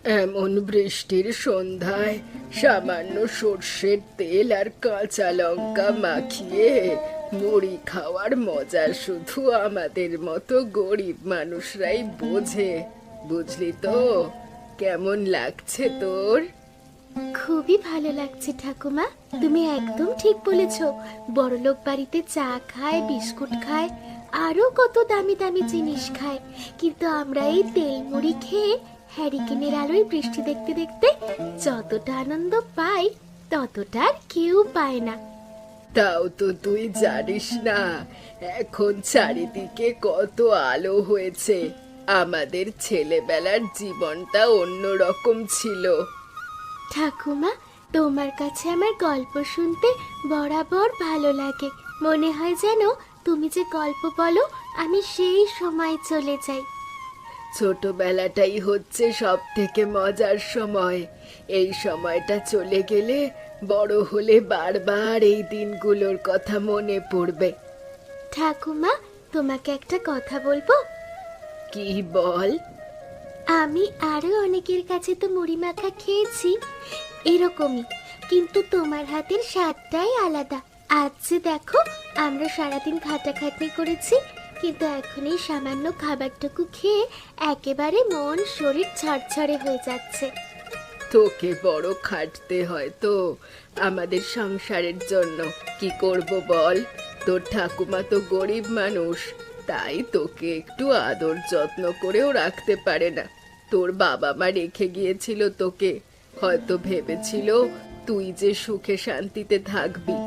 এমন বৃষ্টির সন্ধ্যায় সামান্য সর্ষের তেল আর কাঁচা লঙ্কা মাখিয়ে মুড়ি খাওয়ার মজা শুধু আমাদের মতো গরিব মানুষরাই বোঝে। বুঝলি তো? কেমন লাগছে তোর? খুবই ভালো লাগছে ঠাকুমা। তুমি একদম ঠিক বলেছো। বড়লোক বাড়িতে চা খায়, বিস্কুট খায়, আরো কত দামি দামি জিনিস খায়, কিন্তু আমরা এই তেল মুড়ি খেয়ে হ্যারিকেনের আলোয় বৃষ্টি দেখতে দেখতে যতটা আনন্দ পাই ততটা আর কেউ পায় না। তাও তো তুই জানিস না, এখন চারিদিকে কত আলো হয়েছে। আমাদের ছেলেবেলার জীবনটা অন্যরকম ছিল। ঠাকুমা, তোমার কাছে আমার গল্প শুনতে বরাবর ভালো লাগে। মনে হয় যেন তুমি যে গল্প বলো আমি সেই সময় চলে যাই। ছোটবেলাটাই হচ্ছে সব থেকে মজার সময়। এই সময়টা চলে গেলে বড় হলে বারবার এই দিনগুলোর কথা মনে পড়বে। ঠাকুমা, তোমাকে একটা কথা বলবো? কি বল। আমি আরো অনেকের কাছে তো মুড়ি মাখা খেয়েছি এরকমই, কিন্তু তোমার হাতের স্বাদটাই আলাদা। আজ যে দেখো, আমরা সারাদিন খাটাখাটনি করেছি, কিন্তু এখন এই সামান্য খাবারটুকু খেয়ে একেবারে মন শরীর ঝরঝরে হয়ে যাচ্ছে। তোকে বড় খাটতে হয় তো আমাদের সংসারের জন্য। কি করব বল, তোর ঠাকুমা তো গরিব মানুষ, তাই তোকে একটু আদর যত্ন করেও রাখতে পারে না। তোর বাবা মা রেখে গিয়েছিল তোকে, হয়তো ভেবেছিল তুই যে সুখে শান্তিতে থাকবি।